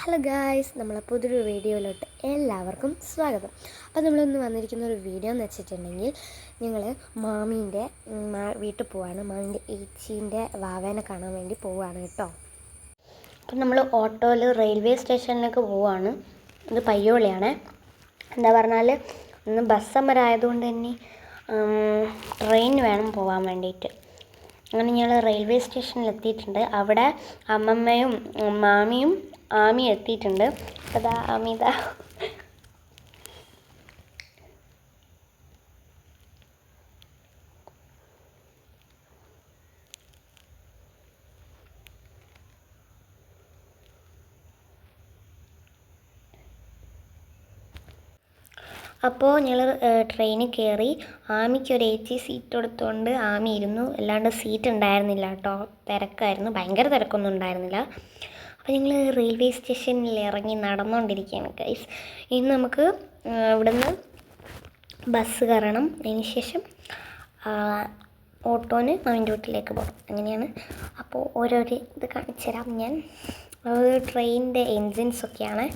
Hello guys, നമ്മളെ പുതിയൊരു വീഡിയോയിലോട്ട് എല്ലാവർക്കും സ്വാഗതം. അപ്പോൾ നമ്മളിന്ന് വന്നിരിക്കുന്ന ഒരു വീഡിയോ എന്ന് വെച്ചിട്ടുണ്ടെങ്കിൽ ഞങ്ങൾ മാമീൻ്റെ വീട്ടിൽ പോവാണ്. മാമീൻ്റെ ഏച്ചീൻ്റെ വാവേനെ കാണാൻ വേണ്ടി പോവുകയാണ് കേട്ടോ. അപ്പം നമ്മൾ ഓട്ടോയിൽ റെയിൽവേ സ്റ്റേഷനിലേക്ക് പോവുകയാണ്. ഇത് പയ്യോളിയാണ്. എന്താ പറഞ്ഞാൽ ഇന്ന് ബസ് സമരമായതുകൊണ്ട് തന്നെ ട്രെയിൻ വേണം പോകാൻ വേണ്ടിയിട്ട്. അങ്ങനെ ഞങ്ങൾ റെയിൽവേ സ്റ്റേഷനിൽ എത്തിയിട്ടുണ്ട്. അവിടെ അമ്മമ്മയും മാമിയും ആമി എത്തിയിട്ടുണ്ട്. അതാ അമിത അപ്പോൾ ഞങ്ങൾ ട്രെയിനിൽ കയറി. ആമിക്ക് ഒരു AC സീറ്റ് എടുത്തുകൊണ്ട് ആമി ഇരുന്നു. അല്ലാണ്ട് സീറ്റ് ഉണ്ടായിരുന്നില്ല കേട്ടോ, തിരക്കായിരുന്നു, ഭയങ്കര തിരക്കൊന്നും ഉണ്ടായിരുന്നില്ല. അപ്പോൾ ഞങ്ങൾ റെയിൽവേ സ്റ്റേഷനിൽ ഇറങ്ങി നടന്നുകൊണ്ടിരിക്കുകയാണ് ഗൈസ്. ഇനി നമുക്ക് ഇവിടുന്ന് ബസ് കയറണം. അതിന് ശേഷം ഓട്ടോന് മാമിൻ്റെ വീട്ടിലേക്ക് പോകണം. അങ്ങനെയാണ്. അപ്പോൾ ഓരോരോ ഇത് കാണിച്ചു തരാം ഞാൻ. ട്രെയിനിൻ്റെ എൻജിൻസൊക്കെയാണ്.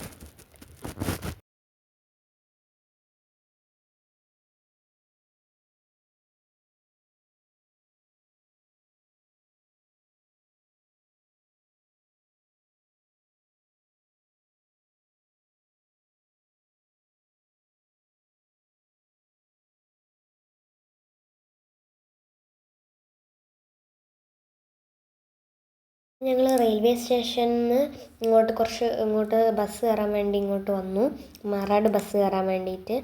ഞങ്ങൾ റെയിൽവേ സ്റ്റേഷനിൽ നിന്ന് ഇങ്ങോട്ട് ബസ് കയറാൻ വേണ്ടി ഇങ്ങോട്ട് വന്നു, മാറാട് ബസ് കയറാൻ വേണ്ടിയിട്ട്.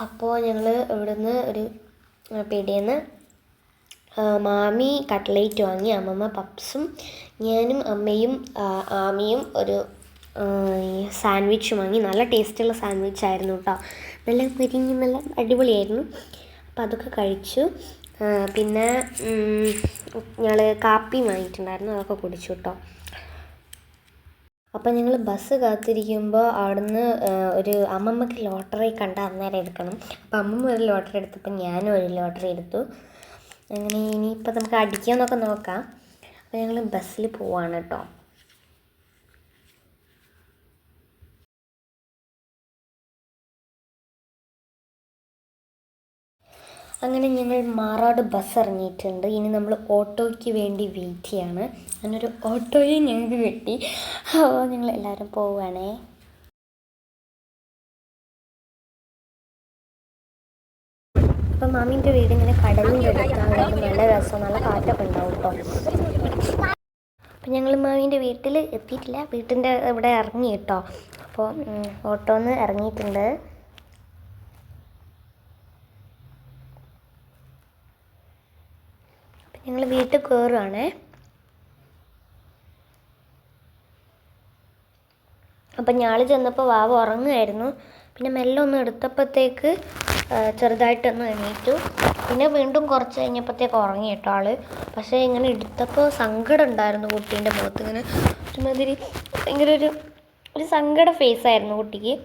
അപ്പോൾ ഞങ്ങൾ ഇവിടുന്ന് ഒരു പീടികയിൽ നിന്ന് മാമി കട്ട്ലേറ്റ് വാങ്ങി, അമ്മമ്മ പപ്സും, ഞാനും അമ്മയും ആമിയും ഒരു സാൻഡ്വിച്ച് വാങ്ങി. നല്ല ടേസ്റ്റുള്ള സാൻഡ്വിച്ച് ആയിരുന്നു കേട്ടോ, നല്ല മുരിഞ്ഞ് നല്ല അടിപൊളിയായിരുന്നു. അപ്പോൾ അതൊക്കെ കഴിച്ചു. പിന്നെ ഞങ്ങൾ കാപ്പി വാങ്ങിയിട്ടുണ്ടായിരുന്നു, അതൊക്കെ കുടിച്ചു കേട്ടോ. അപ്പം ഞങ്ങൾ ബസ് കാത്തിരിക്കുമ്പോൾ അവിടുന്ന് ഒരു അമ്മമ്മക്ക് ലോട്ടറി കണ്ട അന്നേരം എടുക്കണം. അപ്പം അമ്മമ്മ ഒരു ലോട്ടറി എടുത്തപ്പോൾ ഞാനും ഒരു ലോട്ടറി എടുത്തു. അങ്ങനെ ഇനിയിപ്പോൾ നമുക്ക് അടിക്കാമെന്നൊക്കെ നോക്കാം. അപ്പോൾ ഞങ്ങൾ ബസ്സിൽ പോവാണ് കേട്ടോ. അങ്ങനെ ഞങ്ങൾ മാറാട് ബസ് ഇറങ്ങിയിട്ടുണ്ട്. ഇനി നമ്മൾ ഓട്ടോയ്ക്ക് വേണ്ടി വെയിറ്റ് ചെയ്യാണ്. അങ്ങനൊരു ഓട്ടോയും ഞങ്ങൾക്ക് കിട്ടി. അപ്പോൾ ഞങ്ങൾ എല്ലാവരും പോവുകയാണേ. അപ്പം മാമീൻ്റെ വീട് ഇങ്ങനെ കടലിൻ്റെ അടുത്താണ്. നല്ല രസം, നല്ല കാറ്റൊക്കെ ഉണ്ടാവും കേട്ടോ. അപ്പം ഞങ്ങൾ മാമീൻ്റെ വീട്ടിൽ എത്തിയിട്ടില്ല, വീട്ടിൻ്റെ ഇവിടെ ഇറങ്ങി കേട്ടോ. അപ്പോൾ ഓട്ടോന്ന് ഇറങ്ങിയിട്ടുണ്ട്. ഞങ്ങൾ വീട്ടിൽ കയറുകയാണേ. അപ്പം ഞാൾ ചെന്നപ്പോൾ വാവ ഉറങ്ങുമായിരുന്നു. പിന്നെ മെല്ലെ ഒന്ന് എടുത്തപ്പോഴത്തേക്ക് ചെറുതായിട്ടൊന്ന് എണീറ്റു. പിന്നെ വീണ്ടും കുറച്ച് കഴിഞ്ഞപ്പോഴത്തേക്ക് ഉറങ്ങി കേട്ടോ ആൾ. പക്ഷേ ഇങ്ങനെ എടുത്തപ്പോൾ സങ്കടം ഉണ്ടായിരുന്നു കുട്ടീൻ്റെ മുഖത്ത്. ഇങ്ങനെ ഒരുമാതിരി ഭയങ്കര ഒരു സങ്കട ഫേസായിരുന്നു കുട്ടിക്ക്.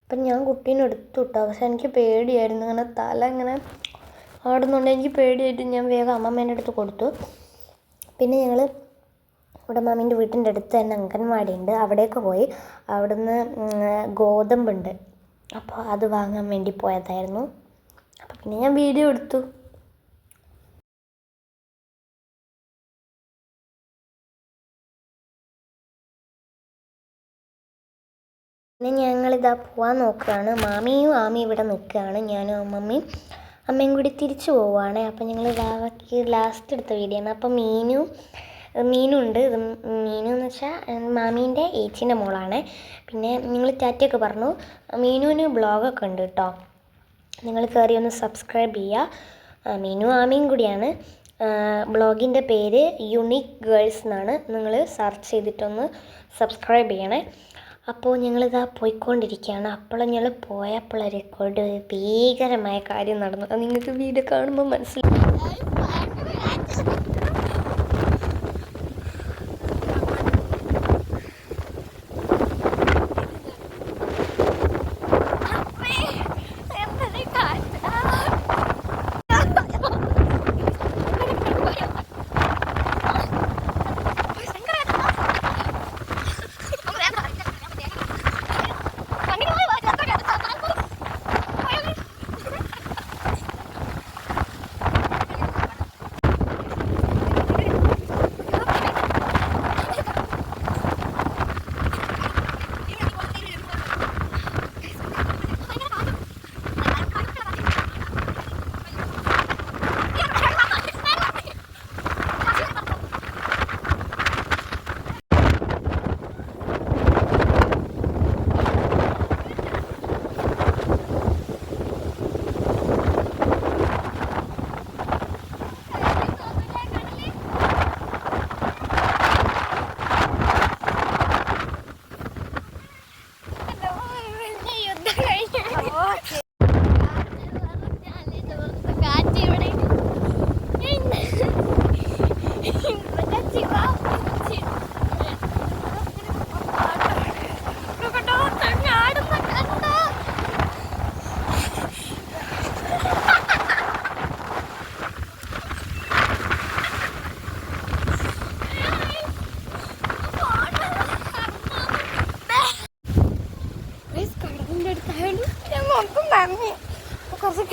അപ്പം ഞാൻ കുട്ടീനെ എടുത്തു കേട്ടോ. പക്ഷെ എനിക്ക് പേടിയായിരുന്നു, ഇങ്ങനെ തല ഇങ്ങനെ ആടുന്നുണ്ട്. എനിക്ക് പേടിയായിട്ട് ഞാൻ വേഗം അമ്മമ്മേൻ്റെ അടുത്ത് കൊടുത്തു. പിന്നെ ഞങ്ങൾ ഇവിടെ മാമീൻ്റെ വീട്ടിൻ്റെ അടുത്ത് തന്നെ അംഗൻവാടി ഉണ്ട്, അവിടേക്ക് പോയി. അവിടുന്ന് ഗോതമ്പുണ്ട്, അപ്പോൾ അത് വാങ്ങാൻ വേണ്ടി പോയതായിരുന്നു. അപ്പോൾ പിന്നെ ഞാൻ വീഡിയോ എടുത്തു. പിന്നെ ഞങ്ങളിതാ പോവാൻ നോക്കുകയാണ്. മാമിയും ആമിയും ഇവിടെ നിൽക്കുകയാണ്, ഞാനും അമ്മയും കൂടി തിരിച്ചു പോവുകയാണ്. അപ്പം ഞങ്ങൾ വാവയ്ക്ക് ലാസ്റ്റ് എടുത്ത വീഡിയോ ആണ്. അപ്പം മീനുണ്ട്. ഇത് മീനു എന്ന് വെച്ചാൽ മാമീൻ്റെ ഏച്ചീൻ്റെ മോളാണ്. പിന്നെ നിങ്ങൾ ടാറ്റയൊക്കെ പറഞ്ഞു. മീനുവിന് ബ്ലോഗൊക്കെ ഉണ്ട് കേട്ടോ, നിങ്ങൾ കയറി ഒന്ന് സബ്സ്ക്രൈബ് ചെയ്യുക. മീനു ആമയും കൂടിയാണ്. ബ്ലോഗിൻ്റെ പേര് യുണീക്ക് ഗേൾസ് എന്നാണ്. നിങ്ങൾ സെർച്ച് ചെയ്തിട്ടൊന്ന് സബ്സ്ക്രൈബ് ചെയ്യണേ. അപ്പോൾ ഞങ്ങളിതാ പോയിക്കൊണ്ടിരിക്കുകയാണ്. അപ്പോൾ ഞങ്ങൾ പോയപ്പോൾ റെക്കോർഡ് ഭീകരമായ കാര്യം നടന്നു. അത് നിങ്ങൾക്ക് വീഡിയോ കാണുമ്പോൾ മനസ്സിലാവും.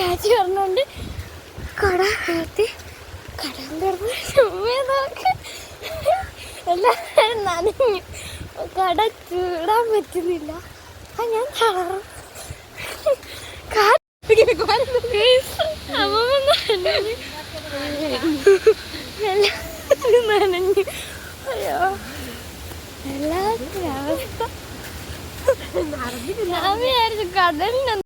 ചാച്ചി പറഞ്ഞോണ്ട് കട കയറ്റി കടം തുറന്ന് ചുമ്മാ നോക്ക് എല്ലാവരും നനഞ്ഞു. കട ചൂടാൻ പറ്റുന്നില്ല. ഞാൻ തളർന്നു. നനഞ്ഞു. അയ്യോ എല്ലാവർക്കും അവസ്ഥ. ഞാൻ വിചാരിച്ചു കടലിന്